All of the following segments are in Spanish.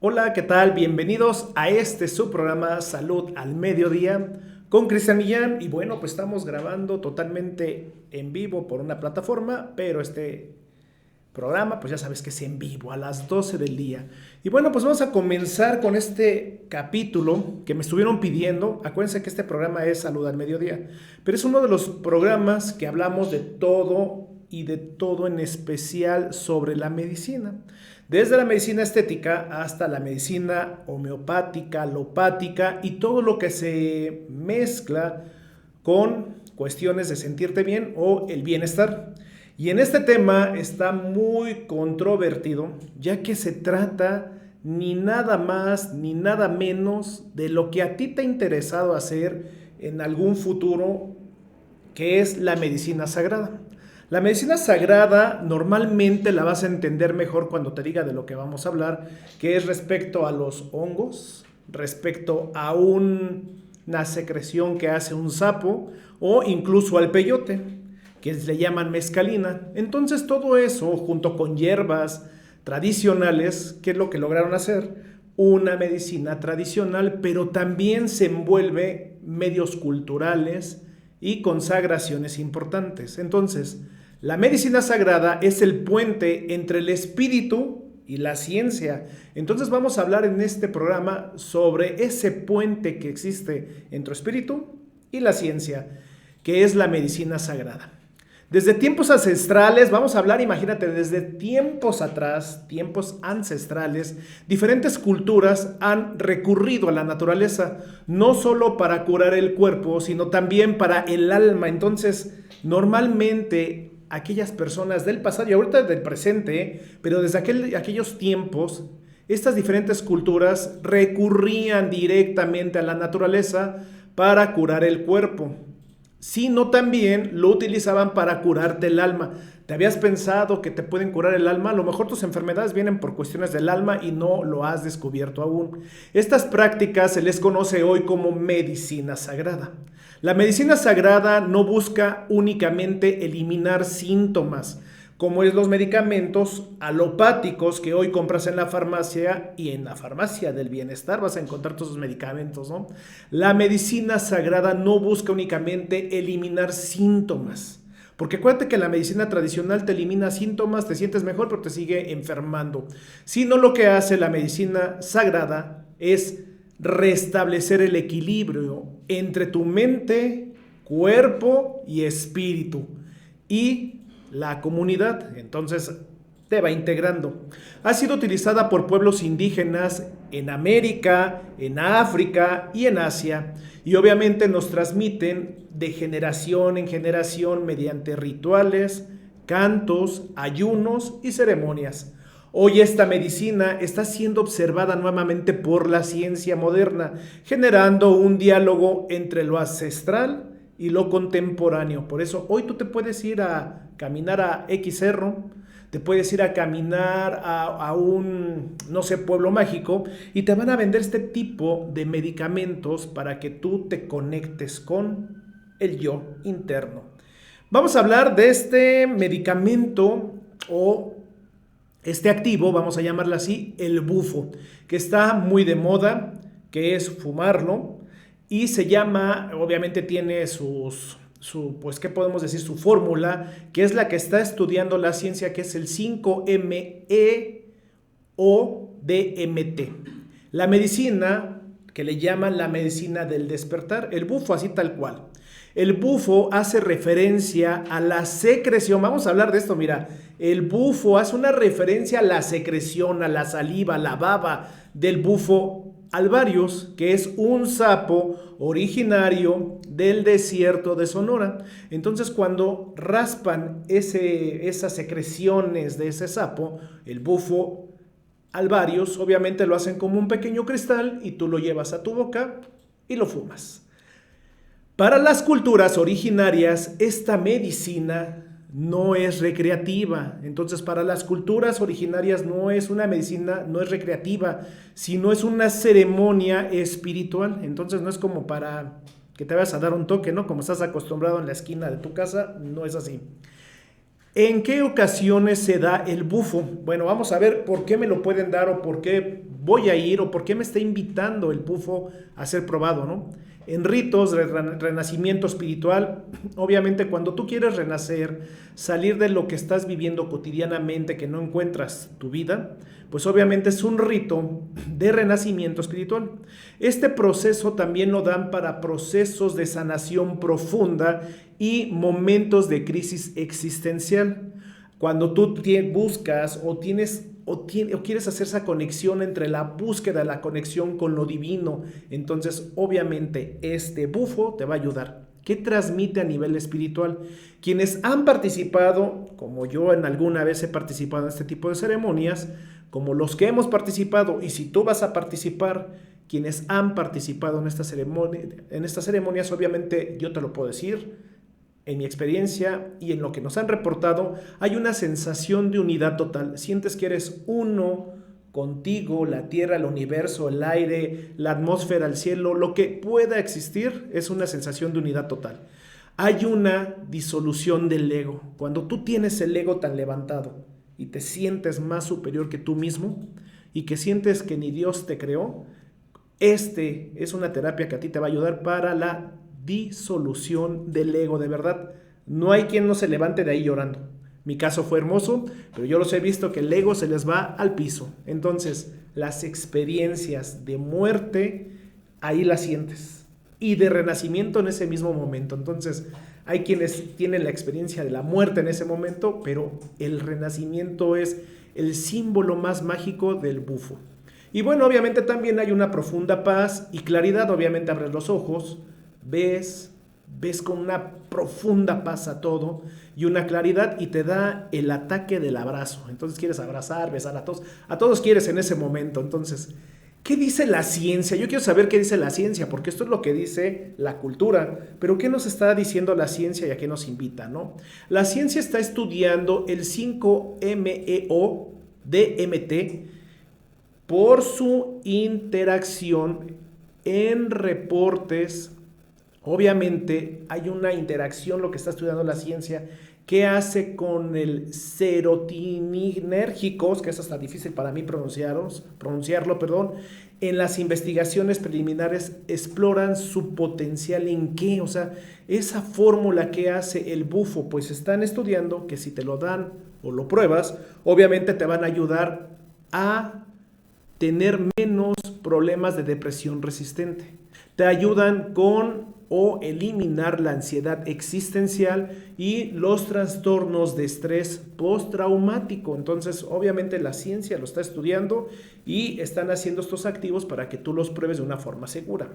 Hola, ¿qué tal? Bienvenidos a este su programa Salud al Mediodía con Cristian Millán. Y bueno, pues estamos grabando totalmente en vivo por una plataforma, pero este programa, pues ya sabes que es en vivo a las 12 del día. Y bueno, pues vamos a comenzar con este capítulo que me estuvieron pidiendo. Acuérdense que este programa es Salud al Mediodía, pero es uno de los programas que hablamos de todo y de todo en especial sobre la medicina. Desde la medicina estética hasta la medicina homeopática, alopática y todo lo que se mezcla con cuestiones de sentirte bien o el bienestar. Y en este tema está muy controvertido, ya que se trata ni nada más ni nada menos de lo que a ti te ha interesado hacer en algún futuro, que es la medicina sagrada. La medicina sagrada normalmente la vas a entender mejor cuando te diga de lo que vamos a hablar, que es respecto a los hongos, respecto a una secreción que hace un sapo o incluso al peyote, que le llaman mescalina. Entonces todo eso, junto con hierbas tradicionales, ¿qué es lo que lograron hacer? Una medicina tradicional, pero también se envuelve medios culturales y consagraciones importantes. Entonces, la medicina sagrada es el puente entre el espíritu y la ciencia. Entonces vamos a hablar en este programa sobre ese puente que existe entre el espíritu y la ciencia, que es la medicina sagrada. Desde tiempos ancestrales, vamos a hablar, imagínate, desde tiempos atrás, tiempos ancestrales, diferentes culturas han recurrido a la naturaleza, no solo para curar el cuerpo, sino también para el alma. Entonces, normalmente aquellas personas del pasado y ahorita del presente, pero desde aquellos tiempos, estas diferentes culturas recurrían directamente a la naturaleza para curar el cuerpo, sino también lo utilizaban para curarte el alma. ¿Te habías pensado que te pueden curar el alma? A lo mejor tus enfermedades vienen por cuestiones del alma y no lo has descubierto aún. Estas prácticas se les conoce hoy como medicina sagrada. La medicina sagrada no busca únicamente eliminar síntomas, como es los medicamentos alopáticos que hoy compras en la farmacia, y en la farmacia del bienestar vas a encontrar todos esos medicamentos, ¿no? La medicina sagrada no busca únicamente eliminar síntomas, porque acuérdate que la medicina tradicional te elimina síntomas, te sientes mejor, pero te sigue enfermando. Sino lo que hace la medicina sagrada es restablecer el equilibrio entre tu mente, cuerpo y espíritu. Y la comunidad, entonces te va integrando. Ha sido utilizada por pueblos indígenas en América, en África y en Asia, y obviamente nos transmiten de generación en generación mediante rituales, cantos, ayunos y ceremonias. Hoy esta medicina está siendo observada nuevamente por la ciencia moderna, generando un diálogo entre lo ancestral y lo contemporáneo. Por eso hoy tú te puedes ir a caminar a X cerro, te puedes ir a caminar a un, no sé, pueblo mágico, y te van a vender este tipo de medicamentos para que tú te conectes con el yo interno. Vamos a hablar de este medicamento o este activo, vamos a llamarlo así, el bufo, que está muy de moda, que es fumarlo, y se llama, obviamente tiene pues, ¿qué podemos decir? Su fórmula, que es la que está estudiando la ciencia, que es el 5-MeO-DMT. La medicina, que le llaman la medicina del despertar, el bufo así tal cual. El bufo hace referencia a la secreción, vamos a hablar de esto, mira, el bufo hace una referencia a la secreción, a la saliva, a la baba del bufo alvarius, que es un sapo originario del desierto de Sonora. Entonces, cuando raspan esas secreciones de ese sapo, el bufo alvarius, obviamente lo hacen como un pequeño cristal y tú lo llevas a tu boca y lo fumas. Para las culturas originarias, esta medicina no es recreativa. Entonces, para las culturas originarias no es una medicina, no es recreativa, sino es una ceremonia espiritual. Entonces, no es como para que te vayas a dar un toque, ¿no? Como estás acostumbrado en la esquina de tu casa, no es así. ¿En qué ocasiones se da el bufo? Bueno, vamos a ver por qué me lo pueden dar o por qué voy a ir o por qué me está invitando el bufo a ser probado, ¿no? En ritos de renacimiento espiritual, obviamente cuando tú quieres renacer, salir de lo que estás viviendo cotidianamente, que no encuentras tu vida, pues obviamente es un rito de renacimiento espiritual. Este proceso también lo dan para procesos de sanación profunda y momentos de crisis existencial. Cuando tú buscas o quieres hacer esa conexión entre la búsqueda, la conexión con lo divino, entonces obviamente este bufo te va a ayudar. ¿Qué transmite a nivel espiritual? Quienes han participado, como yo en alguna vez he participado en este tipo de ceremonias, como los que hemos participado, y si tú vas a participar, quienes han participado en estas ceremonias, obviamente yo te lo puedo decir. En mi experiencia y en lo que nos han reportado, hay una sensación de unidad total. Sientes que eres uno contigo, la tierra, el universo, el aire, la atmósfera, el cielo, lo que pueda existir es una sensación de unidad total. Hay una disolución del ego. Cuando tú tienes el ego tan levantado y te sientes más superior que tú mismo y que sientes que ni Dios te creó, es una terapia que a ti te va a ayudar para la disolución del ego, de verdad. No hay quien no se levante de ahí llorando. Mi caso fue hermoso, pero yo los he visto que el ego se les va al piso. Entonces, las experiencias de muerte, ahí las sientes. Y de renacimiento en ese mismo momento. Entonces, hay quienes tienen la experiencia de la muerte en ese momento, pero el renacimiento es el símbolo más mágico del bufo. Y bueno, obviamente también hay una profunda paz y claridad. Obviamente abres los ojos, ves con una profunda paz a todo y una claridad y te da el ataque del abrazo. Entonces quieres abrazar, besar a todos quieres en ese momento. Entonces, ¿qué dice la ciencia? Yo quiero saber qué dice la ciencia, porque esto es lo que dice la cultura, pero ¿qué nos está diciendo la ciencia y a qué nos invita, no? La ciencia está estudiando el 5-MeO DMT por su interacción en reportes. Obviamente hay una interacción, lo que está estudiando la ciencia, que hace con el serotoninérgicos, que eso está difícil para mí pronunciarlo, en las investigaciones preliminares exploran su potencial en qué, o sea, esa fórmula que hace el bufo, pues están estudiando que si te lo dan o lo pruebas, obviamente te van a ayudar a tener menos problemas de depresión resistente. Te ayudan con o eliminar la ansiedad existencial y los trastornos de estrés postraumático. Entonces, obviamente la ciencia lo está estudiando y están haciendo estos activos para que tú los pruebes de una forma segura.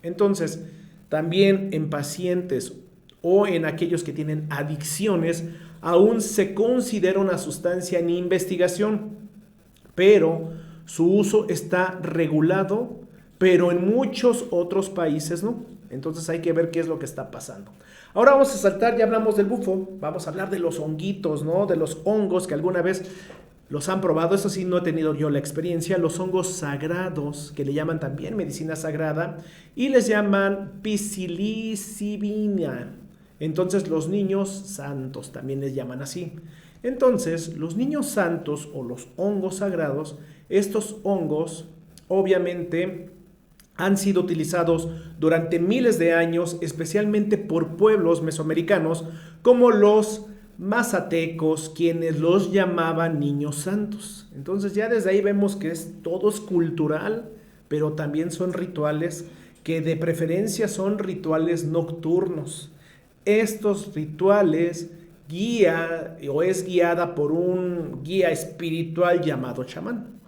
Entonces, también en pacientes o en aquellos que tienen adicciones, aún se considera una sustancia en investigación, pero su uso está regulado, pero en muchos otros países no. Entonces hay que ver qué es lo que está pasando. Ahora vamos a saltar, ya hablamos del bufo, vamos a hablar de los honguitos, ¿no? De los hongos que alguna vez los han probado. Eso sí, no he tenido yo la experiencia. Los hongos sagrados, que le llaman también medicina sagrada, y les llaman psilocibina. Entonces los niños santos también les llaman así. Entonces los niños santos o los hongos sagrados, estos hongos obviamente han sido utilizados durante miles de años, especialmente por pueblos mesoamericanos como los mazatecos, quienes los llamaban niños santos. Entonces ya desde ahí vemos que todo es cultural, pero también son rituales que de preferencia son rituales nocturnos. Estos rituales es guiada por un guía espiritual llamado chamán.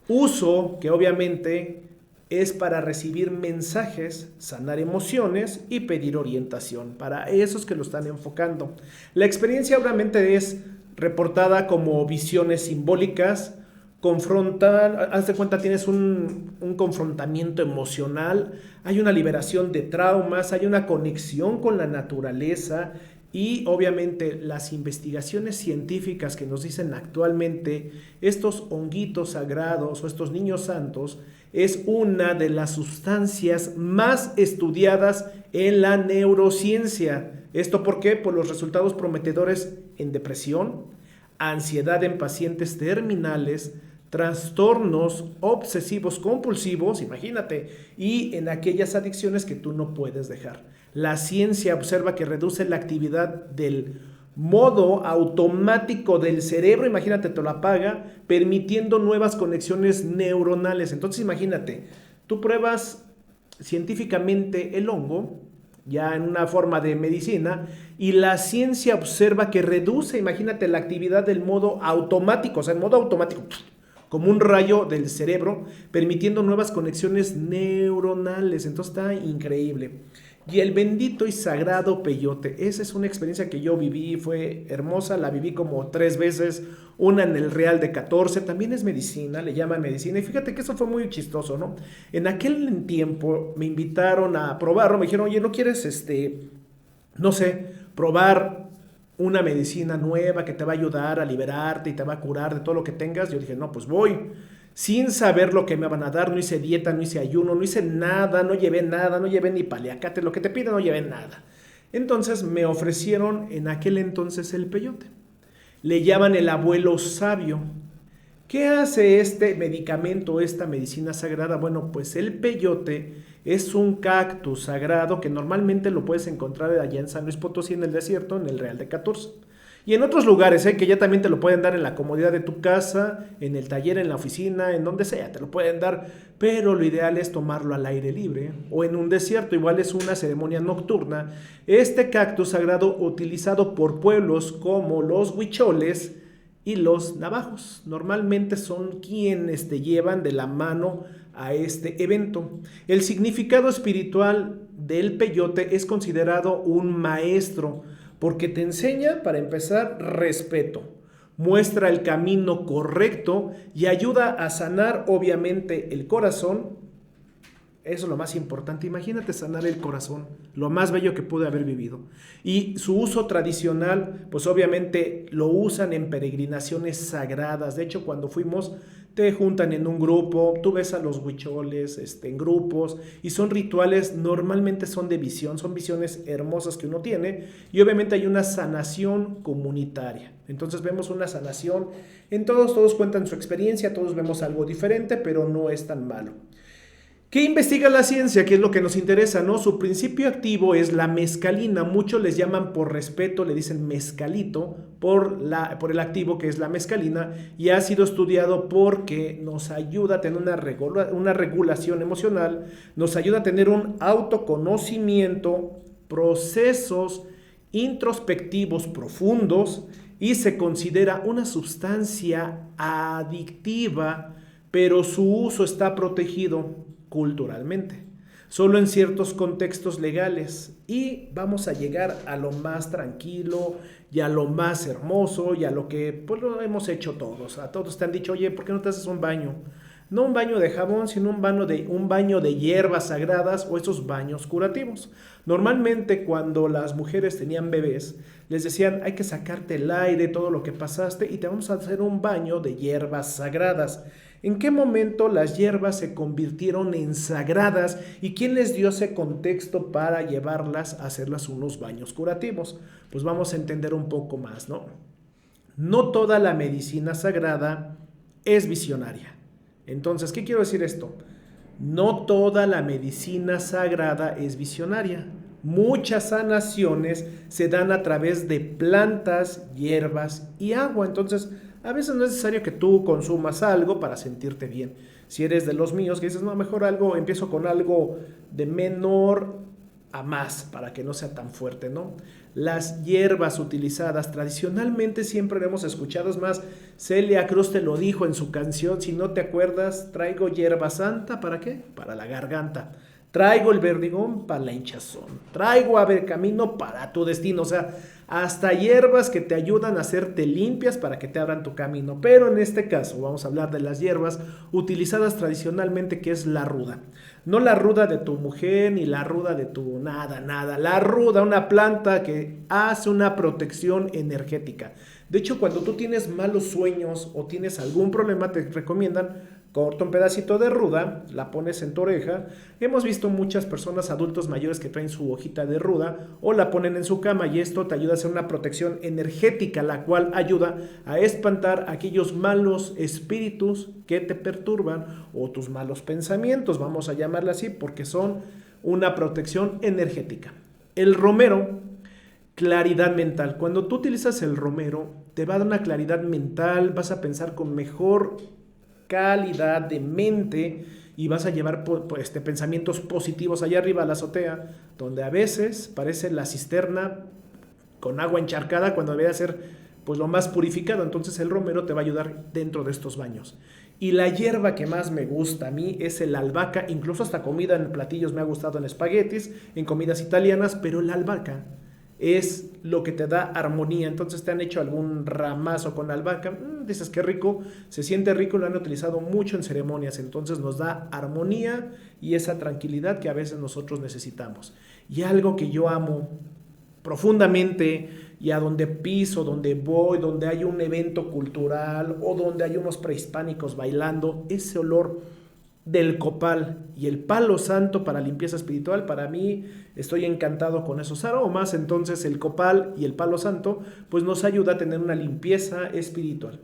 Uso que obviamente es para recibir mensajes, sanar emociones y pedir orientación. Para esos que lo están enfocando. La experiencia obviamente es reportada como visiones simbólicas, haz de cuenta, tienes un confrontamiento emocional, hay una liberación de traumas, hay una conexión con la naturaleza y obviamente las investigaciones científicas que nos dicen actualmente estos honguitos sagrados o estos niños santos es una de las sustancias más estudiadas en la neurociencia. ¿Esto por qué? Por los resultados prometedores en depresión, ansiedad en pacientes terminales, trastornos obsesivos compulsivos, imagínate, y en aquellas adicciones que tú no puedes dejar. La ciencia observa que reduce la actividad del modo automático del cerebro, imagínate, te lo apaga, permitiendo nuevas conexiones neuronales. Entonces imagínate, tú pruebas científicamente el hongo, ya en una forma de medicina, y la ciencia observa que reduce, imagínate, la actividad del modo automático, o sea, el modo automático, como un rayo del cerebro, permitiendo nuevas conexiones neuronales. Entonces está increíble. Y el bendito y sagrado peyote, esa es una experiencia que yo viví, fue hermosa, la viví como 3 veces, una en el Real de 14, también es medicina, le llaman medicina, y fíjate que eso fue muy chistoso, ¿no? En aquel tiempo me invitaron a probarlo, me dijeron, oye, ¿no quieres, no sé, probar una medicina nueva que te va a ayudar a liberarte y te va a curar de todo lo que tengas? Yo dije, no, pues voy. Sin saber lo que me van a dar, no hice dieta, no hice ayuno, no hice nada, no llevé ni paliacate, lo que te piden no llevé nada. Entonces me ofrecieron en aquel entonces el peyote. Le llaman el abuelo sabio. ¿Qué hace este medicamento, esta medicina sagrada? Bueno, pues el peyote es un cactus sagrado que normalmente lo puedes encontrar allá en San Luis Potosí, en el desierto, en el Real de 14. Y en otros lugares, que ya también te lo pueden dar en la comodidad de tu casa, en el taller, en la oficina, en donde sea, te lo pueden dar, pero lo ideal es tomarlo al aire libre o en un desierto, igual es una ceremonia nocturna. Este cactus sagrado utilizado por pueblos como los huicholes y los navajos, normalmente son quienes te llevan de la mano a este evento. El significado espiritual del peyote es considerado un maestro, porque te enseña, para empezar, respeto, muestra el camino correcto y ayuda a sanar, obviamente, el corazón. Eso es lo más importante. Imagínate sanar el corazón, lo más bello que pude haber vivido. Y su uso tradicional, pues obviamente lo usan en peregrinaciones sagradas. De hecho, cuando fuimos, te juntan en un grupo, tú ves a los huicholes en grupos, y son rituales, normalmente son de visión, son visiones hermosas que uno tiene, y obviamente hay una sanación comunitaria. Entonces vemos una sanación en todos cuentan su experiencia, todos vemos algo diferente, pero no es tan malo. ¿Qué investiga la ciencia? ¿Qué es lo que nos interesa, no? Su principio activo es la mescalina. Muchos les llaman por respeto, le dicen mescalito por el activo que es la mescalina, y ha sido estudiado porque nos ayuda a tener una regulación emocional, nos ayuda a tener un autoconocimiento, procesos introspectivos profundos, y se considera una sustancia adictiva, pero su uso está protegido culturalmente, solo en ciertos contextos legales. Y vamos a llegar a lo más tranquilo y a lo más hermoso y a lo que pues lo hemos hecho todos. A todos te han dicho, oye, ¿por qué no te haces un baño? No un baño de jabón, sino un baño de hierbas sagradas o esos baños curativos. Normalmente cuando las mujeres tenían bebés, les decían, hay que sacarte el aire, todo lo que pasaste, y te vamos a hacer un baño de hierbas sagradas. ¿En qué momento las hierbas se convirtieron en sagradas y quién les dio ese contexto para llevarlas a hacerlas unos baños curativos? Pues vamos a entender un poco más, ¿no? No toda la medicina sagrada es visionaria. Entonces, ¿qué quiero decir esto? No toda la medicina sagrada es visionaria. Muchas sanaciones se dan a través de plantas, hierbas y agua. Entonces, a veces no es necesario que tú consumas algo para sentirte bien. Si eres de los míos que dices, no, mejor empiezo con algo de menor a más para que no sea tan fuerte, ¿no? Las hierbas utilizadas tradicionalmente siempre lo hemos escuchado, es más, Celia Cruz te lo dijo en su canción, si no te acuerdas, traigo hierba santa, ¿para qué? Para la garganta. Traigo el verdigón para la hinchazón. Traigo camino para tu destino. O sea, hasta hierbas que te ayudan a hacerte limpias para que te abran tu camino. Pero en este caso vamos a hablar de las hierbas utilizadas tradicionalmente, que es la ruda. No la ruda de tu mujer, ni la ruda de tu nada. La ruda, una planta que hace una protección energética. De hecho, cuando tú tienes malos sueños o tienes algún problema, te recomiendan corta un pedacito de ruda, la pones en tu oreja. Hemos visto muchas personas, adultos mayores, que traen su hojita de ruda o la ponen en su cama, y esto te ayuda a hacer una protección energética, la cual ayuda a espantar aquellos malos espíritus que te perturban o tus malos pensamientos, vamos a llamarla así, porque son una protección energética. El romero, claridad mental. Cuando tú utilizas el romero, te va a dar una claridad mental, vas a pensar con mejor calidad de mente y vas a llevar pensamientos positivos allá arriba a la azotea, donde a veces parece la cisterna con agua encharcada cuando debería ser pues lo más purificado. Entonces el romero te va a ayudar dentro de estos baños. Y la hierba que más me gusta a mí es el albahaca. Incluso hasta comida en platillos me ha gustado, en espaguetis, en comidas italianas, pero la albahaca es lo que te da armonía. Entonces te han hecho algún ramazo con albahaca, dices qué rico, se siente rico, lo han utilizado mucho en ceremonias, entonces nos da armonía y esa tranquilidad que a veces nosotros necesitamos. Y algo que yo amo profundamente, y a donde piso, donde voy, donde hay un evento cultural o donde hay unos prehispánicos bailando, ese olor del copal y el palo santo para limpieza espiritual, para mí estoy encantado con esos aromas. Entonces el copal y el palo santo pues nos ayuda a tener una limpieza espiritual.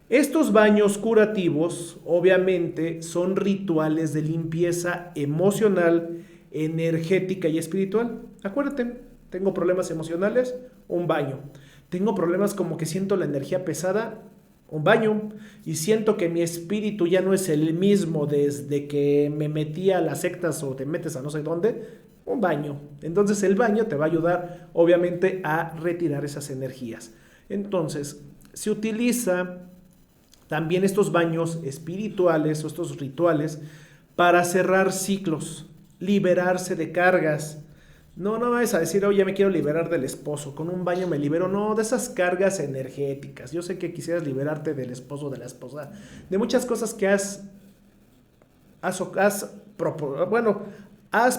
Estos baños curativos obviamente son rituales de limpieza emocional, energética y espiritual. Acuérdate, tengo problemas emocionales, un baño. Tengo problemas como que siento la energía pesada, un baño. Y siento que mi espíritu ya no es el mismo desde que me metí a las sectas o te metes a no sé dónde, un baño. Entonces el baño te va a ayudar obviamente a retirar esas energías. Entonces se utiliza también estos baños espirituales o estos rituales para cerrar ciclos, liberarse de cargas. No es a decir, oye, me quiero liberar del esposo, con un baño me libero. No, de esas cargas energéticas. Yo sé que quisieras liberarte del esposo, de la esposa, de muchas cosas que has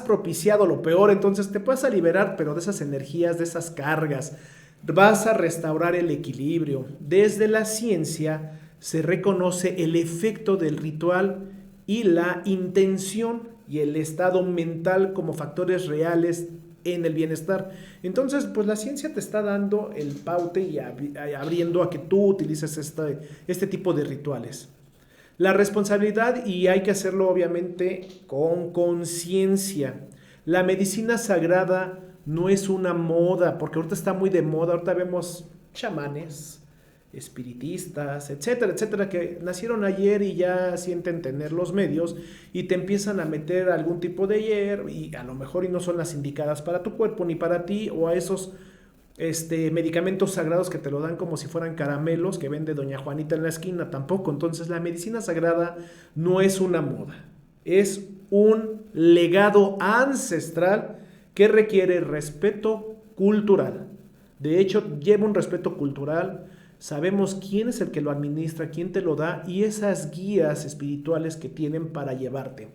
propiciado lo peor. Entonces te puedes liberar, pero de esas energías, de esas cargas. Vas a restaurar el equilibrio. Desde la ciencia se reconoce el efecto del ritual y la intención y el estado mental como factores reales en el bienestar. Entonces, pues la ciencia te está dando el paute y abriendo a que tú utilices este tipo de rituales. La responsabilidad, y hay que hacerlo obviamente con conciencia. La medicina sagrada no es una moda, porque ahorita está muy de moda. Ahorita vemos chamanes, espiritistas, etcétera, etcétera, que nacieron ayer y ya sienten tener los medios y te empiezan a meter algún tipo de hierba y a lo mejor y no son las indicadas para tu cuerpo ni para ti, o a esos medicamentos sagrados que te lo dan como si fueran caramelos que vende doña Juanita en la esquina, tampoco. Entonces la medicina sagrada no es una moda, es un legado ancestral que requiere respeto cultural. De hecho, lleva un respeto cultural. Sabemos quién es el que lo administra, quién te lo da y esas guías espirituales que tienen para llevarte.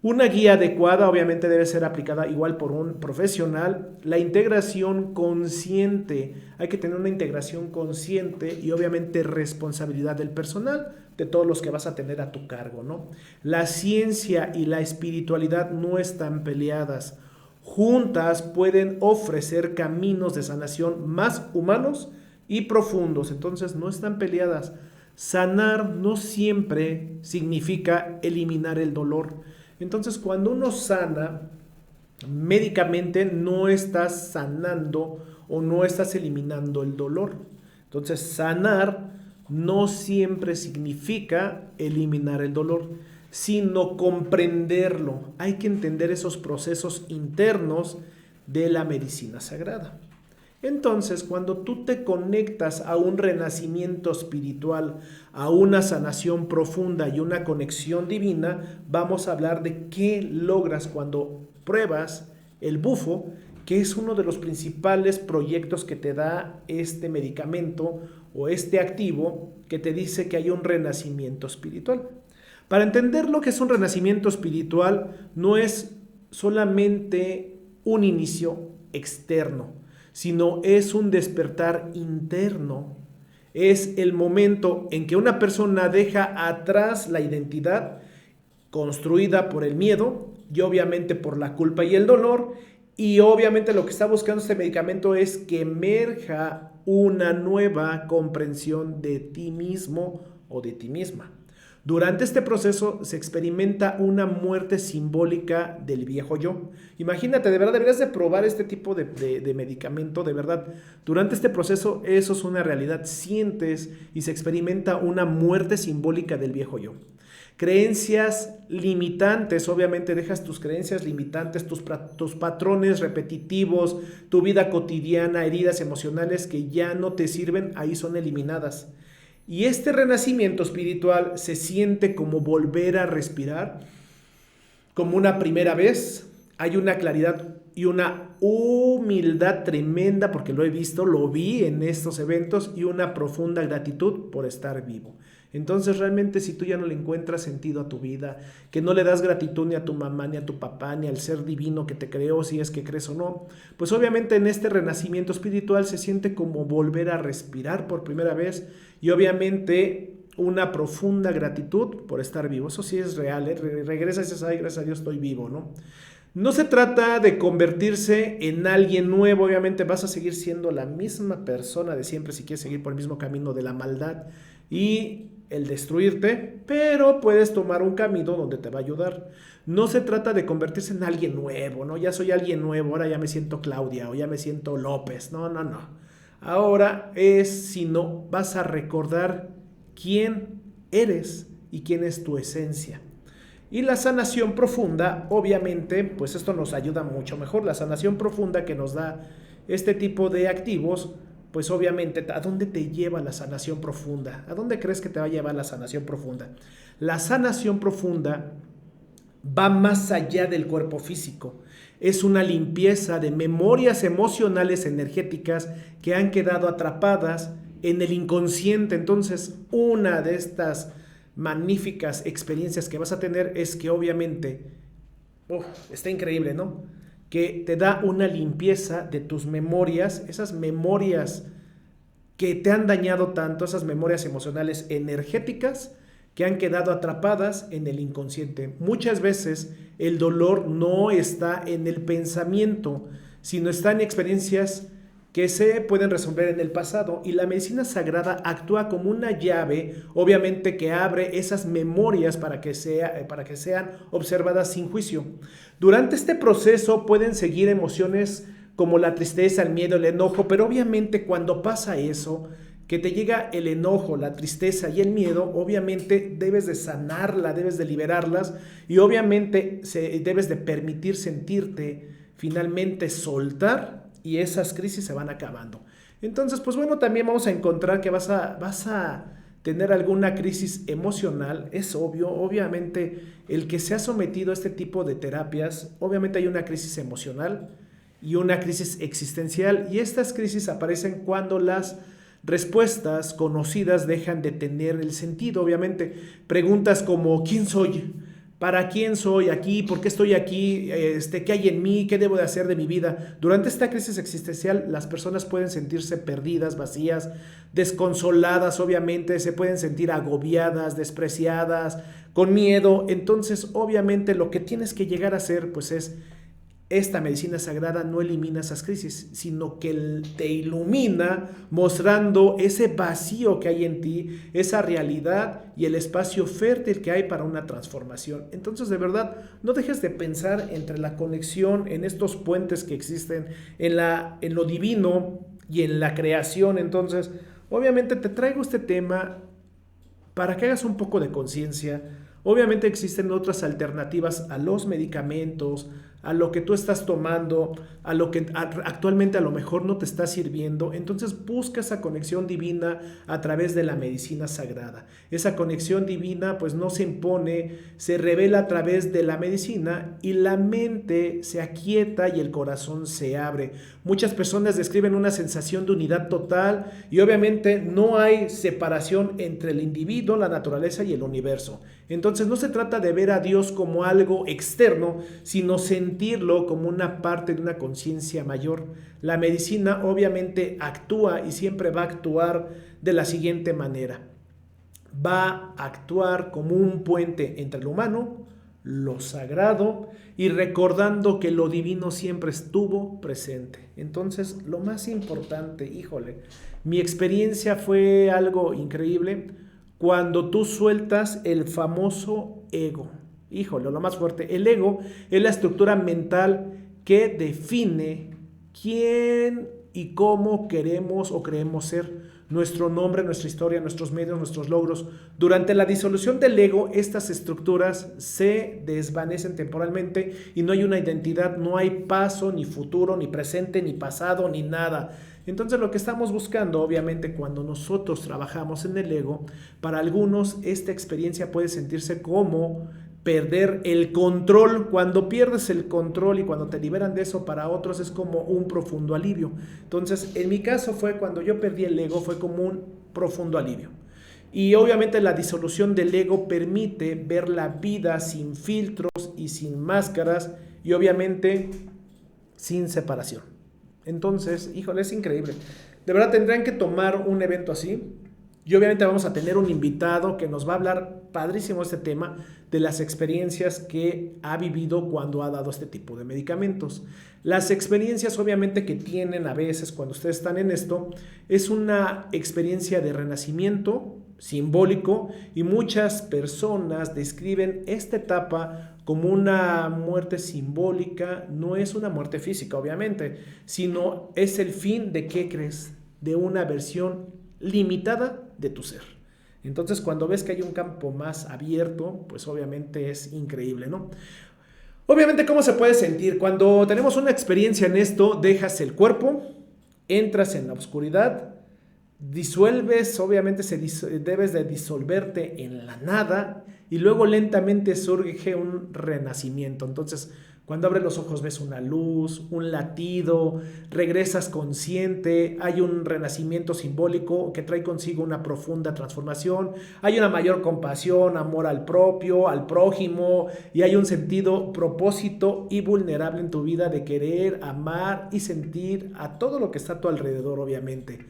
Una guía adecuada obviamente debe ser aplicada igual por un profesional. La integración consciente, hay que tener una integración consciente y obviamente responsabilidad del personal, de todos los que vas a tener a tu cargo, ¿no? La ciencia y la espiritualidad no están peleadas. Juntas pueden ofrecer caminos de sanación más humanos y profundos. Entonces no están peleadas. Sanar no siempre significa eliminar el dolor. Entonces cuando uno sana médicamente, no estás sanando o no estás eliminando el dolor. Entonces sanar no siempre significa eliminar el dolor, sino comprenderlo. Hay que entender esos procesos internos de la medicina sagrada. Entonces, cuando tú te conectas a un renacimiento espiritual, a una sanación profunda y una conexión divina, vamos a hablar de qué logras cuando pruebas el bufo, que es uno de los principales proyectos que te da este medicamento o este activo que te dice que hay un renacimiento espiritual. Para entender lo que es un renacimiento espiritual, no es solamente un inicio externo, sino es un despertar interno Es el momento en que una persona deja atrás la identidad construida por el miedo y obviamente por la culpa y el dolor, y obviamente lo que está buscando este medicamento es que emerja una nueva comprensión de ti mismo o de ti misma. Durante este proceso se experimenta una muerte simbólica del viejo yo. Imagínate, de verdad deberías de probar este tipo de medicamento, de verdad. Durante este proceso eso es una realidad, sientes y se experimenta una muerte simbólica del viejo yo. Creencias limitantes, obviamente dejas tus creencias limitantes, tus patrones repetitivos, tu vida cotidiana, heridas emocionales que ya no te sirven, ahí son eliminadas. Y este renacimiento espiritual se siente como volver a respirar, como una primera vez. Hay una claridad y una humildad tremenda, porque lo he visto, lo vi en estos eventos, y una profunda gratitud por estar vivo. Entonces realmente si tú ya no le encuentras sentido a tu vida, que no le das gratitud ni a tu mamá, ni a tu papá, ni al ser divino que te creó, si es que crees o no, pues obviamente en este renacimiento espiritual se siente como volver a respirar por primera vez, y obviamente una profunda gratitud por estar vivo. Eso sí es real, ¿eh? Regresas y dices, ay, gracias a Dios estoy vivo, ¿no? No se trata de convertirse en alguien nuevo, obviamente vas a seguir siendo la misma persona de siempre si quieres seguir por el mismo camino de la maldad y el destruirte, pero puedes tomar un camino donde te va a ayudar. No se trata de convertirse en alguien nuevo, ¿no? Ya soy alguien nuevo, ahora ya me siento Claudia o ya me siento López, no. Ahora sino vas a recordar quién eres y quién es tu esencia. Y la sanación profunda, obviamente, pues esto nos ayuda mucho mejor. La sanación profunda que nos da este tipo de activos, pues obviamente, ¿a dónde te lleva la sanación profunda? ¿A dónde crees que te va a llevar la sanación profunda? La sanación profunda va más allá del cuerpo físico. Es una limpieza de memorias emocionales energéticas que han quedado atrapadas en el inconsciente. Entonces, una de estas magníficas experiencias que vas a tener es que obviamente, está increíble, ¿no? Que te da una limpieza de tus memorias, esas memorias que te han dañado tanto, esas memorias emocionales energéticas que han quedado atrapadas en el inconsciente. Muchas veces el dolor no está en el pensamiento, sino está en experiencias que se pueden resolver en el pasado, y la medicina sagrada actúa como una llave, obviamente, que abre esas memorias para que sean observadas sin juicio. Durante este proceso pueden seguir emociones como la tristeza, el miedo, el enojo, pero obviamente cuando pasa eso, que te llega el enojo, la tristeza y el miedo, obviamente debes de sanarla, debes de liberarlas, y obviamente debes de permitir sentirte, finalmente soltar, y esas crisis se van acabando. Entonces, pues bueno, también vamos a encontrar que vas a tener alguna crisis emocional. Es obvio, obviamente, el que se ha sometido a este tipo de terapias, obviamente hay una crisis emocional y una crisis existencial, y estas crisis aparecen cuando las respuestas conocidas dejan de tener el sentido. Obviamente, preguntas como ¿quién soy? ¿Para quién soy aquí? ¿Por qué estoy aquí? ¿Qué hay en mí? ¿Qué debo de hacer de mi vida? Durante esta crisis existencial, las personas pueden sentirse perdidas, vacías, desconsoladas, obviamente, se pueden sentir agobiadas, despreciadas, con miedo. Entonces, obviamente, lo que tienes que llegar a hacer, pues es, esta medicina sagrada no elimina esas crisis, sino que te ilumina mostrando ese vacío que hay en ti, esa realidad y el espacio fértil que hay para una transformación. Entonces, de verdad, no dejes de pensar entre la conexión, en estos puentes que existen, en lo divino y en la creación. Entonces, obviamente te traigo este tema para que hagas un poco de conciencia. Obviamente existen otras alternativas a los medicamentos, a lo que tú estás tomando, a lo que actualmente a lo mejor no te está sirviendo. Entonces busca esa conexión divina a través de la medicina sagrada. Esa conexión divina pues no se impone, se revela a través de la medicina, y la mente se aquieta y el corazón se abre. Muchas personas describen una sensación de unidad total, y obviamente no hay separación entre el individuo, la naturaleza y el universo. Entonces no se trata de ver a Dios como algo externo, sino sentir sentirlo como una parte de una conciencia mayor. La medicina obviamente actúa y siempre va a actuar de la siguiente manera. Va a actuar como un puente entre lo humano, lo sagrado, y recordando que lo divino siempre estuvo presente. Entonces, lo más importante, híjole, mi experiencia fue algo increíble cuando tú sueltas el famoso ego. Híjole, lo más fuerte. El ego es la estructura mental que define quién y cómo queremos o creemos ser. Nuestro nombre, nuestra historia, nuestros medios, nuestros logros. Durante la disolución del ego, estas estructuras se desvanecen temporalmente y no hay una identidad, no hay paso, ni futuro, ni presente, ni pasado, ni nada. Entonces lo que estamos buscando, obviamente, cuando nosotros trabajamos en el ego, para algunos esta experiencia puede sentirse como perder el control. Cuando pierdes el control y cuando te liberan de eso, para otros es como un profundo alivio. Entonces, en mi caso fue cuando yo perdí el ego, fue como un profundo alivio. Y obviamente la disolución del ego permite ver la vida sin filtros y sin máscaras y obviamente sin separación. Entonces, híjole, es increíble. De verdad tendrán que tomar un evento así. Y obviamente vamos a tener un invitado que nos va a hablar padrísimo este tema de las experiencias que ha vivido cuando ha dado este tipo de medicamentos. Las experiencias obviamente que tienen a veces cuando ustedes están en esto es una experiencia de renacimiento simbólico y muchas personas describen esta etapa como una muerte simbólica. No es una muerte física obviamente, sino es el fin de, ¿qué crees?, de una versión limitada de tu ser. Entonces, cuando ves que hay un campo más abierto, pues obviamente es increíble, ¿no? Obviamente, ¿cómo se puede sentir? Cuando tenemos una experiencia en esto, dejas el cuerpo, entras en la oscuridad, disuelves, obviamente debes de disolverte en la nada y luego lentamente surge un renacimiento. Entonces, cuando abres los ojos ves una luz, un latido, regresas consciente, hay un renacimiento simbólico que trae consigo una profunda transformación, hay una mayor compasión, amor al propio, al prójimo, y hay un sentido, propósito y vulnerable en tu vida de querer, amar y sentir a todo lo que está a tu alrededor, obviamente.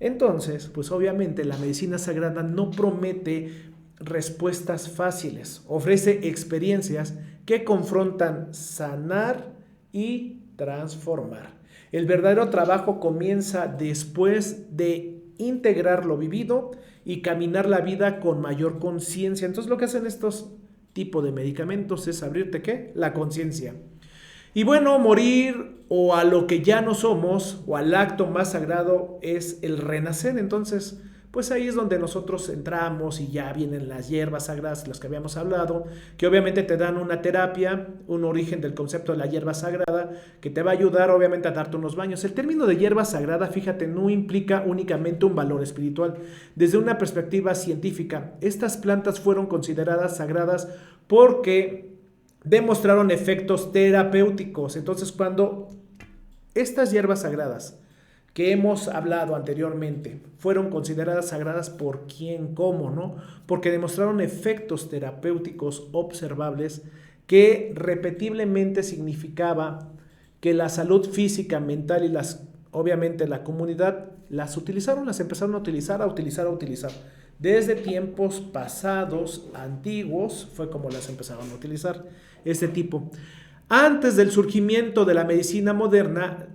Entonces, pues obviamente la medicina sagrada no promete respuestas fáciles, ofrece experiencias que confrontan sanar y transformar. El verdadero trabajo comienza después de integrar lo vivido y caminar la vida con mayor conciencia. Entonces lo que hacen estos tipos de medicamentos es abrirte, ¿qué?, la conciencia. Y bueno, morir o a lo que ya no somos o al acto más sagrado es el renacer. Entonces, pues ahí es donde nosotros entramos y ya vienen las hierbas sagradas, las que habíamos hablado, que obviamente te dan una terapia, un origen del concepto de la hierba sagrada, que te va a ayudar obviamente a darte unos baños. El término de hierba sagrada, fíjate, no implica únicamente un valor espiritual. Desde una perspectiva científica, estas plantas fueron consideradas sagradas porque demostraron efectos terapéuticos. Entonces, cuando estas hierbas sagradas que hemos hablado anteriormente fueron consideradas sagradas, ¿por quién? ¿Cómo? ¿No? Porque demostraron efectos terapéuticos observables que repetiblemente significaba que la salud física, mental y obviamente la comunidad las utilizaron, las empezaron a utilizar. Desde tiempos pasados, antiguos, fue como las empezaron a utilizar este tipo. Antes del surgimiento de la medicina moderna,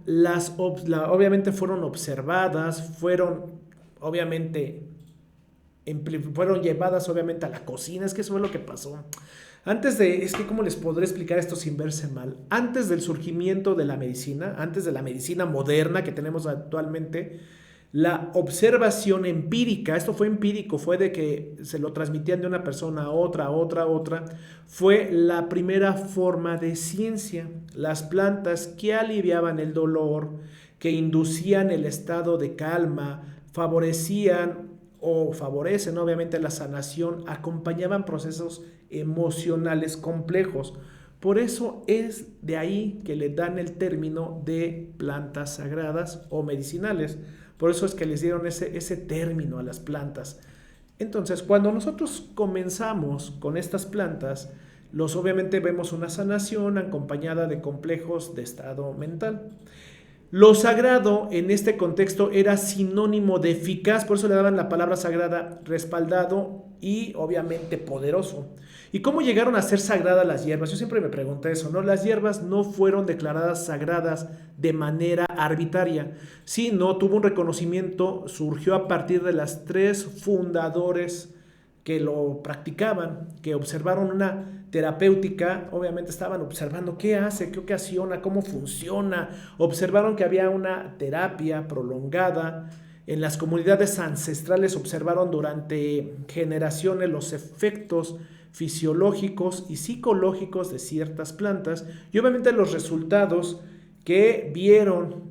obviamente fueron observadas, fueron llevadas obviamente a la cocina. Es que eso fue lo que pasó. ¿Cómo les podré explicar esto sin verse mal? Antes del surgimiento de la medicina, antes de la medicina moderna que tenemos actualmente, la observación empírica, esto fue empírico, fue de que se lo transmitían de una persona a otra, fue la primera forma de ciencia. Las plantas que aliviaban el dolor, que inducían el estado de calma, favorecían o favorecen obviamente la sanación, acompañaban procesos emocionales complejos. Por eso es de ahí que le dan el término de plantas sagradas o medicinales. Por eso es que les dieron ese término a las plantas. Entonces, cuando nosotros comenzamos con estas plantas, Obviamente vemos una sanación acompañada de complejos de estado mental. Lo sagrado en este contexto era sinónimo de eficaz, por eso le daban la palabra sagrada, respaldado y obviamente poderoso. ¿Y cómo llegaron a ser sagradas las hierbas? Yo siempre me pregunté eso, ¿no? Las hierbas no fueron declaradas sagradas de manera arbitraria, sino tuvo un reconocimiento, surgió a partir de las 3 fundadores que lo practicaban, que observaron una terapéutica, obviamente estaban observando qué hace, qué ocasiona, cómo funciona, observaron que había una terapia prolongada. En las comunidades ancestrales observaron durante generaciones los efectos fisiológicos y psicológicos de ciertas plantas y obviamente los resultados que vieron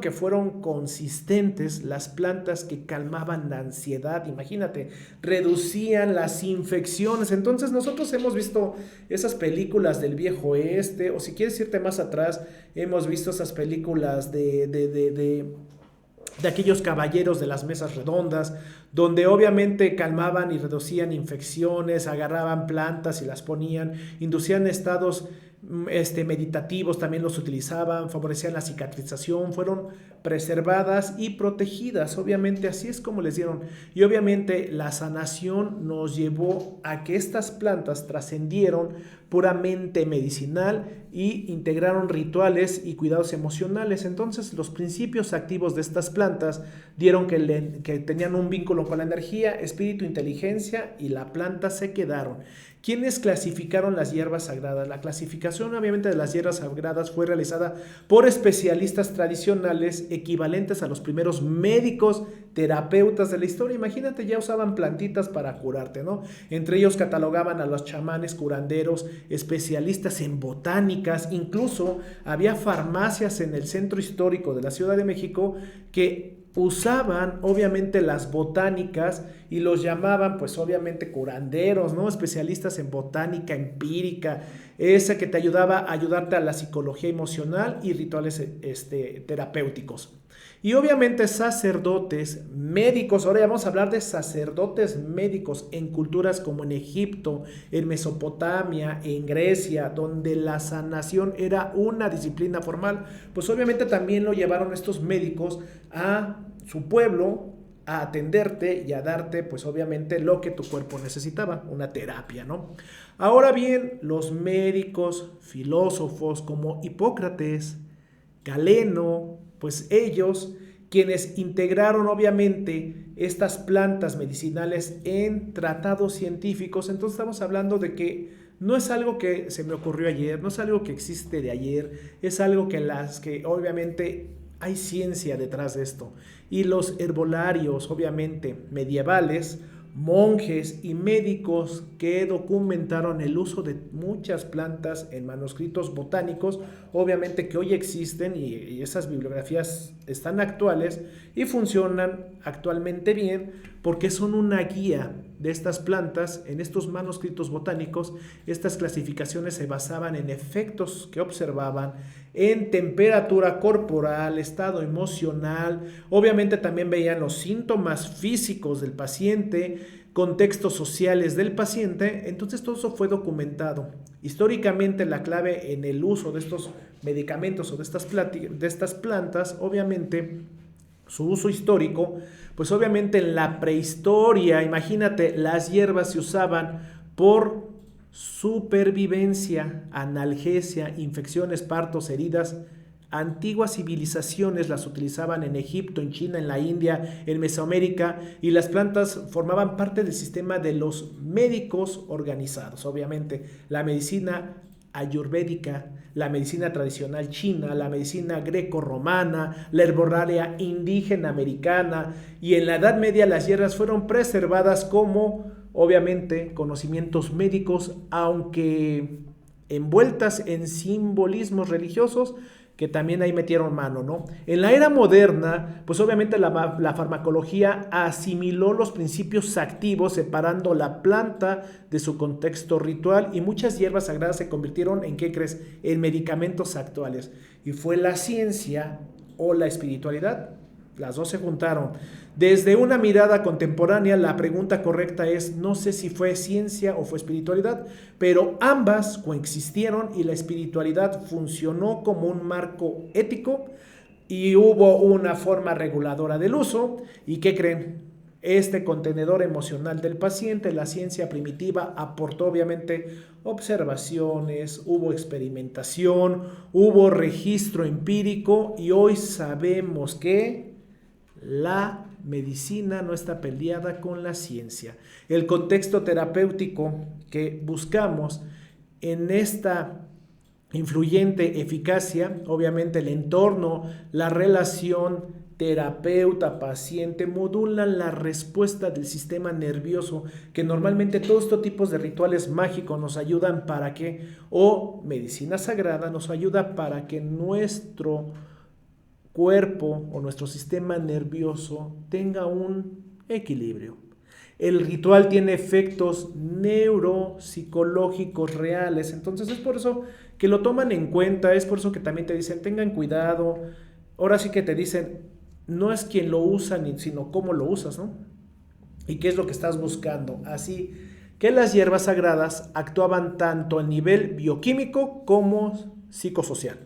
que fueron consistentes las plantas que calmaban la ansiedad, imagínate, reducían las infecciones. Entonces nosotros hemos visto esas películas del viejo oeste, o si quieres irte más atrás, hemos visto esas películas de aquellos caballeros de las mesas redondas, donde obviamente calmaban y reducían infecciones, agarraban plantas y las ponían, inducían estados meditativos, también los utilizaban, favorecían la cicatrización, fueron preservadas y protegidas, obviamente así es como les dieron. Y obviamente la sanación nos llevó a que estas plantas trascendieron puramente medicinal y integraron rituales y cuidados emocionales. Entonces los principios activos de estas plantas dieron que tenían un vínculo con la energía, espíritu, inteligencia, y la planta se quedaron. ¿Quiénes clasificaron las hierbas sagradas? La clasificación obviamente de las hierbas sagradas fue realizada por especialistas tradicionales equivalentes a los primeros médicos terapeutas de la historia. Imagínate, ya usaban plantitas para curarte, ¿no? Entre ellos catalogaban a los chamanes, curanderos, especialistas en botánicas, incluso había farmacias en el centro histórico de la Ciudad de México que usaban obviamente las botánicas y los llamaban pues obviamente curanderos, ¿no? Especialistas en botánica empírica, esa que te ayudaba a ayudarte a la psicología emocional y rituales terapéuticos. Y obviamente sacerdotes médicos, ahora ya vamos a hablar de sacerdotes médicos en culturas como en Egipto, en Mesopotamia, en Grecia, donde la sanación era una disciplina formal, pues obviamente también lo llevaron estos médicos a su pueblo a atenderte y a darte pues obviamente lo que tu cuerpo necesitaba, una terapia, ¿no? Ahora bien, los médicos, filósofos como Hipócrates, Galeno, pues ellos quienes integraron obviamente estas plantas medicinales en tratados científicos. Entonces estamos hablando de que no es algo que se me ocurrió ayer, no es algo que existe de ayer, es algo que obviamente hay ciencia detrás de esto. Y los herbolarios obviamente medievales, monjes y médicos que documentaron el uso de muchas plantas en manuscritos botánicos, obviamente que hoy existen y esas bibliografías están actuales y funcionan actualmente bien porque son una guía de estas plantas. En estos manuscritos botánicos, estas clasificaciones se basaban en efectos que observaban en temperatura corporal, estado emocional, obviamente también veían los síntomas físicos del paciente, contextos sociales del paciente. Entonces todo eso fue documentado. Históricamente la clave en el uso de estos medicamentos o de estas plantas, obviamente su uso histórico, pues obviamente en la prehistoria, imagínate, las hierbas se usaban por supervivencia, analgesia, infecciones, partos, heridas. Antiguas civilizaciones las utilizaban en Egipto, en China, en la India, en Mesoamérica, y las plantas formaban parte del sistema de los médicos organizados. Obviamente la medicina ayurvédica, la medicina tradicional china, la medicina greco-romana, la herbolaria indígena americana, y en la Edad Media las hierbas fueron preservadas como obviamente conocimientos médicos, aunque envueltas en simbolismos religiosos que también ahí metieron mano, ¿no? En la era moderna, pues obviamente la farmacología asimiló los principios activos, separando la planta de su contexto ritual, y muchas hierbas sagradas se convirtieron en, ¿qué crees?, en medicamentos actuales. Y fue la ciencia o la espiritualidad las dos se juntaron. Desde una mirada contemporánea, la pregunta correcta es, no sé si fue ciencia o fue espiritualidad, pero ambas coexistieron y la espiritualidad funcionó como un marco ético y hubo una forma reguladora del uso. ¿Y qué creen? Este contenedor emocional del paciente, la ciencia primitiva aportó obviamente observaciones, hubo experimentación, hubo registro empírico y hoy sabemos que la medicina no está peleada con la ciencia. El contexto terapéutico que buscamos en esta influyente eficacia, obviamente el entorno, la relación terapeuta-paciente modulan la respuesta del sistema nervioso, que normalmente todos estos tipos de rituales mágicos nos ayudan para que, o medicina sagrada nos ayuda para que nuestro cuerpo o nuestro sistema nervioso tenga un equilibrio. El ritual tiene efectos neuropsicológicos reales, entonces es por eso que lo toman en cuenta, es por eso que también te dicen tengan cuidado. Ahora sí que te dicen, no es quien lo usa, sino cómo lo usas, ¿no? Y qué es lo que estás buscando. Así que las hierbas sagradas actuaban tanto a nivel bioquímico como psicosocial.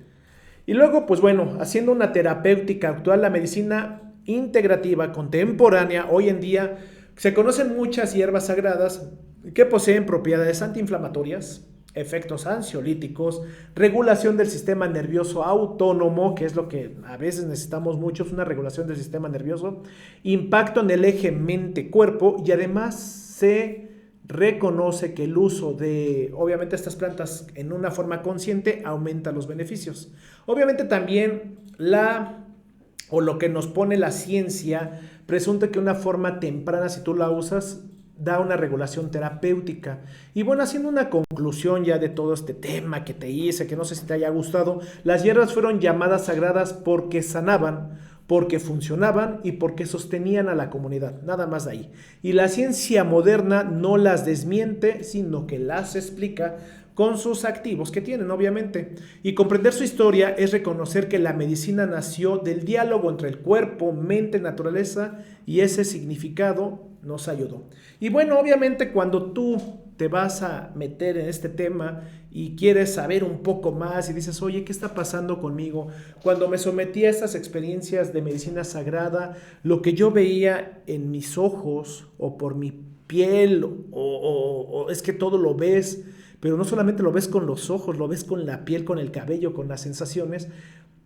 Y luego, pues bueno, haciendo una terapéutica actual, la medicina integrativa contemporánea, hoy en día se conocen muchas hierbas sagradas que poseen propiedades antiinflamatorias, efectos ansiolíticos, regulación del sistema nervioso autónomo, que es lo que a veces necesitamos mucho, es una regulación del sistema nervioso, impacto en el eje mente-cuerpo, y además se reconoce que el uso de, obviamente, estas plantas en una forma consciente aumenta los beneficios. Obviamente también lo que nos pone la ciencia presunta que una forma temprana, si tú la usas, da una regulación terapéutica. Y bueno, haciendo una conclusión ya de todo este tema que te hice, que no sé si te haya gustado, las hierbas fueron llamadas sagradas porque sanaban, porque funcionaban y porque sostenían a la comunidad, nada más de ahí. Y la ciencia moderna no las desmiente, sino que las explica con sus activos que tienen, obviamente. Y comprender su historia es reconocer que la medicina nació del diálogo entre el cuerpo, mente, naturaleza, y ese significado nos ayudó. Y bueno, obviamente cuando tú te vas a meter en este tema y quieres saber un poco más y dices, oye, ¿qué está pasando conmigo? Cuando me sometí a estas experiencias de medicina sagrada, lo que yo veía en mis ojos o por mi piel, o es que todo lo ves, pero no solamente lo ves con los ojos, lo ves con la piel, con el cabello, con las sensaciones.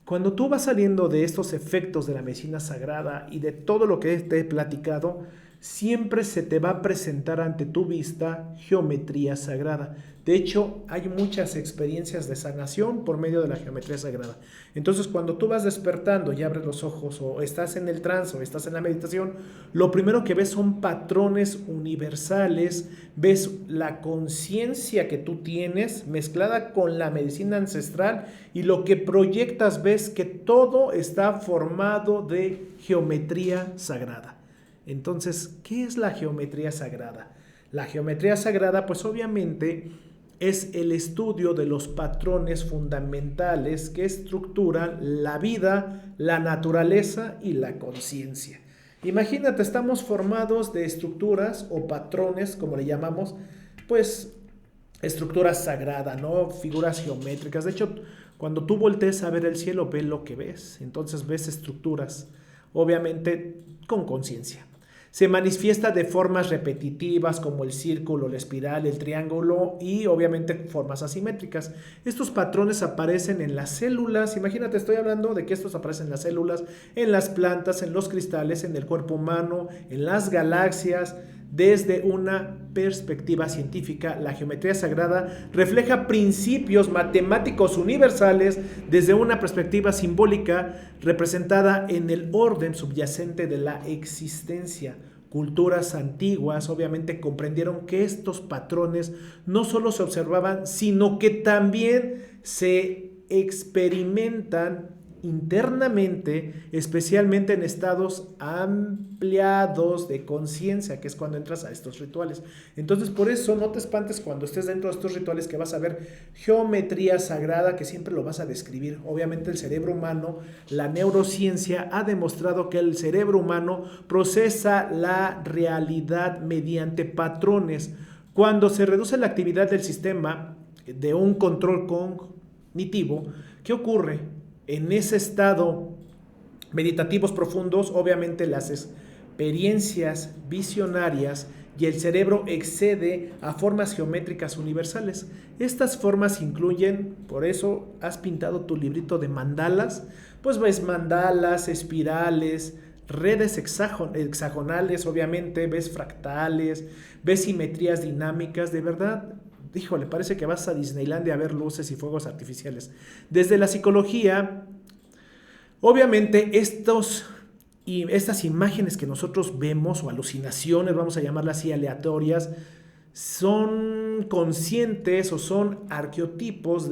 Cuando tú vas saliendo de estos efectos de la medicina sagrada y de todo lo que te he platicado, siempre se te va a presentar ante tu vista geometría sagrada. De hecho, hay muchas experiencias de sanación por medio de la geometría sagrada. Entonces, cuando tú vas despertando y abres los ojos o estás en el trance o estás en la meditación, lo primero que ves son patrones universales, ves la conciencia que tú tienes mezclada con la medicina ancestral y lo que proyectas ves que todo está formado de geometría sagrada. Entonces, ¿qué es la geometría sagrada? La geometría sagrada, pues obviamente, es el estudio de los patrones fundamentales que estructuran la vida, la naturaleza y la conciencia. Imagínate, estamos formados de estructuras o patrones, como le llamamos, pues estructuras sagradas, ¿no? Figuras geométricas. De hecho, cuando tú voltees a ver el cielo, ves lo que ves. Entonces ves estructuras, obviamente con conciencia. Se manifiesta de formas repetitivas como el círculo, la espiral, el triángulo y obviamente formas asimétricas. Estos patrones aparecen en las células. Imagínate, estoy hablando de que estos aparecen en las células, en las plantas, en los cristales, en el cuerpo humano, en las galaxias. Desde una perspectiva científica, la geometría sagrada refleja principios matemáticos universales desde una perspectiva simbólica representada en el orden subyacente de la existencia. Culturas antiguas obviamente comprendieron que estos patrones no solo se observaban, sino que también se experimentan internamente, especialmente en estados ampliados de conciencia, que es cuando entras a estos rituales. Entonces, por eso no te espantes cuando estés dentro de estos rituales, que vas a ver geometría sagrada, que siempre lo vas a describir. Obviamente el cerebro humano, la neurociencia ha demostrado que el cerebro humano procesa la realidad mediante patrones. Cuando se reduce la actividad del sistema de un control cognitivo, ¿qué ocurre? En ese estado meditativos profundos, obviamente las experiencias visionarias y el cerebro excede a formas geométricas universales. Estas formas incluyen, por eso has pintado tu librito de mandalas, pues ves mandalas, espirales, redes hexagonales, obviamente, ves fractales, ves simetrías dinámicas, de verdad. Híjole, parece que vas a Disneylandia a ver luces y fuegos artificiales. Desde la psicología, obviamente estas imágenes que nosotros vemos, o alucinaciones, vamos a llamarlas así, aleatorias, son conscientes o son arqueotipos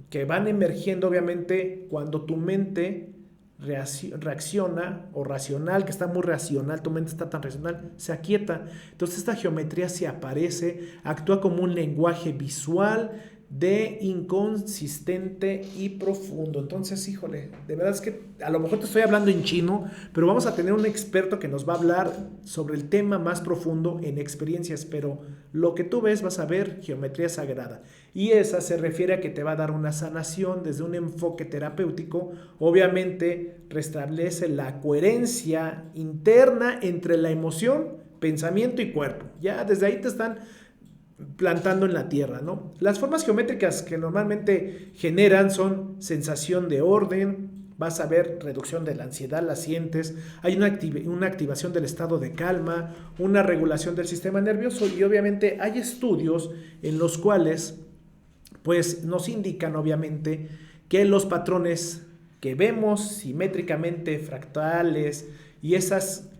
que van emergiendo obviamente cuando tu mente reacciona, o racional, que está muy racional, tu mente está tan racional, se aquieta. Entonces esta geometría se aparece, actúa como un lenguaje visual de inconsistente y profundo. Entonces, híjole, de verdad es que a lo mejor te estoy hablando en chino, pero vamos a tener un experto que nos va a hablar sobre el tema más profundo en experiencias, pero lo que tú ves vas a ver geometría sagrada, y esa se refiere a que te va a dar una sanación desde un enfoque terapéutico. Obviamente restablece la coherencia interna entre la emoción, pensamiento y cuerpo. Ya desde ahí te están plantando en la tierra, ¿no? Las formas geométricas que normalmente generan son sensación de orden, vas a ver reducción de la ansiedad, la sientes, hay una activación del estado de calma, una regulación del sistema nervioso, y obviamente hay estudios en los cuales pues nos indican obviamente que los patrones que vemos simétricamente, fractales, y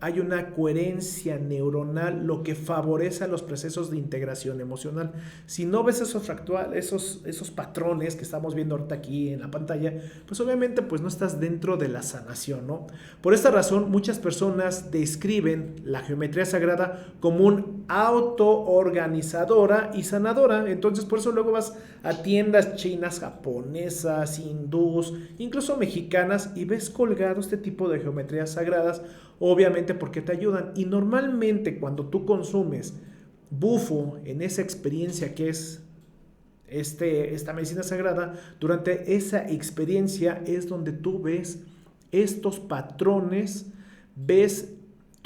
hay una coherencia neuronal, lo que favorece a los procesos de integración emocional. Si no ves esos patrones que estamos viendo ahorita aquí en la pantalla, pues obviamente pues no estás dentro de la sanación, ¿no? Por esta razón, muchas personas describen la geometría sagrada como un autoorganizadora y sanadora. Entonces por eso luego vas a tiendas chinas, japonesas, hindús, incluso mexicanas, y ves colgado este tipo de geometrías sagradas, obviamente porque te ayudan. Y normalmente cuando tú consumes bufo en esa experiencia que es esta medicina sagrada, durante esa experiencia es donde tú ves estos patrones, ves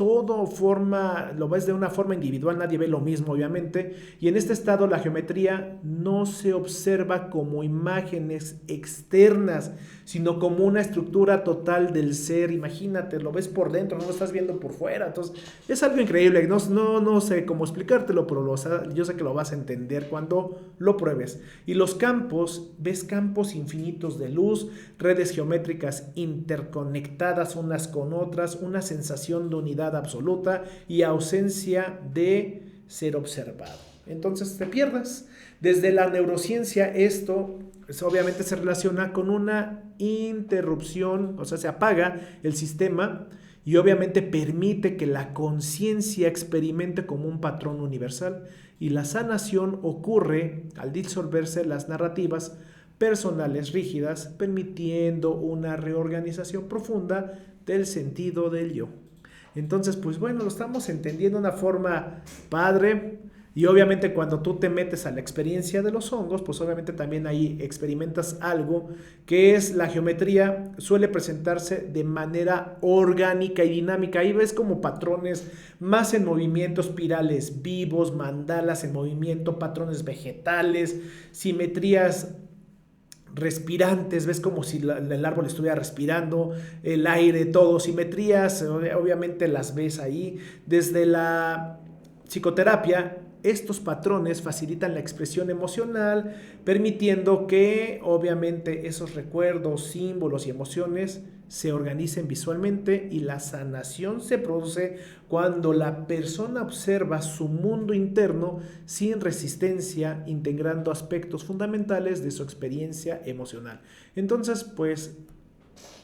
lo ves de una forma individual, nadie ve lo mismo obviamente, y en este estado la geometría no se observa como imágenes externas, sino como una estructura total del ser. Imagínate, lo ves por dentro, no lo estás viendo por fuera. Entonces es algo increíble, no sé cómo explicártelo, pero yo sé que lo vas a entender cuando lo pruebes. Y los campos, ves campos infinitos de luz, redes geométricas interconectadas unas con otras, una sensación de unidad absoluta y ausencia de ser observado. Entonces te pierdas. Desde la neurociencia esto obviamente se relaciona con una interrupción, o sea, se apaga el sistema y obviamente permite que la conciencia experimente como un patrón universal, y la sanación ocurre al disolverse las narrativas personales rígidas, permitiendo una reorganización profunda del sentido del yo. Entonces, pues bueno, lo estamos entendiendo de una forma padre. Y obviamente cuando tú te metes a la experiencia de los hongos, pues obviamente también ahí experimentas algo que es la geometría. Suele presentarse de manera orgánica y dinámica. Ahí ves como patrones más en movimiento, espirales vivos, mandalas en movimiento, patrones vegetales, simetrías respirantes, ves como si el árbol estuviera respirando, el aire, todo, simetrías, obviamente las ves ahí. Desde la psicoterapia, estos patrones facilitan la expresión emocional, permitiendo que obviamente esos recuerdos, símbolos y emociones se organicen visualmente, y la sanación se produce cuando la persona observa su mundo interno sin resistencia, integrando aspectos fundamentales de su experiencia emocional. Entonces, pues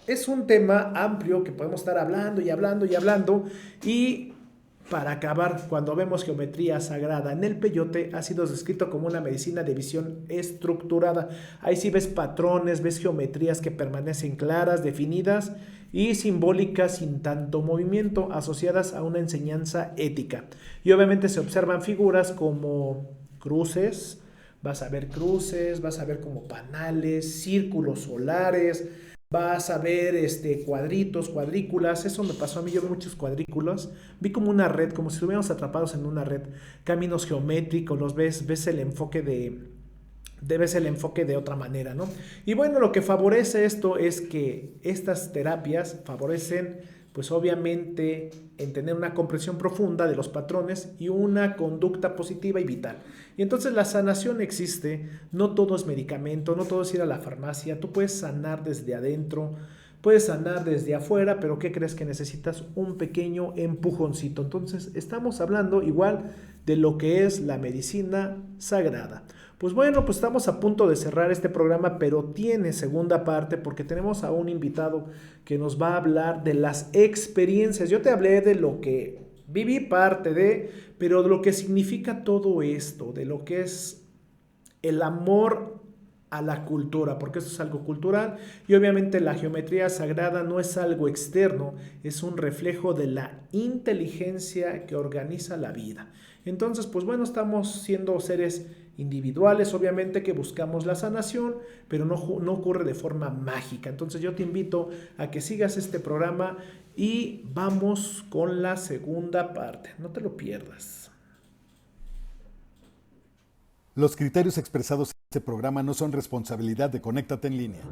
es un tema amplio que podemos estar hablando y hablando y hablando. Y para acabar, cuando vemos geometría sagrada en el peyote, ha sido descrito como una medicina de visión estructurada. Ahí sí ves patrones, ves geometrías que permanecen claras, definidas y simbólicas sin tanto movimiento, asociadas a una enseñanza ética. Y obviamente se observan figuras como cruces, vas a ver cruces, vas a ver como panales, círculos solares, vas a ver cuadritos, cuadrículas. Eso me pasó a mí, yo vi muchos cuadrículas, vi como una red, como si estuviéramos atrapados en una red, caminos geométricos, los ves el enfoque ves el enfoque de otra manera, ¿no? Y bueno, lo que favorece esto es que estas terapias favorecen, pues obviamente, en tener una comprensión profunda de los patrones y una conducta positiva y vital. Y entonces la sanación existe, no todo es medicamento, no todo es ir a la farmacia, tú puedes sanar desde adentro, puedes sanar desde afuera, pero ¿qué crees? Que necesitas un pequeño empujoncito. Entonces estamos hablando igual de lo que es la medicina sagrada. Pues bueno, pues estamos a punto de cerrar este programa, pero tiene segunda parte porque tenemos a un invitado que nos va a hablar de las experiencias. Yo te hablé de lo que viví parte de, pero de lo que significa todo esto, de lo que es el amor a la cultura, porque esto es algo cultural y obviamente la geometría sagrada no es algo externo, es un reflejo de la inteligencia que organiza la vida. Entonces, pues bueno, estamos siendo seres individuales, obviamente que buscamos la sanación, pero no ocurre de forma mágica. Entonces yo te invito a que sigas este programa y vamos con la segunda parte. No te lo pierdas. Los criterios expresados en este programa no son responsabilidad de Conéctate en Línea.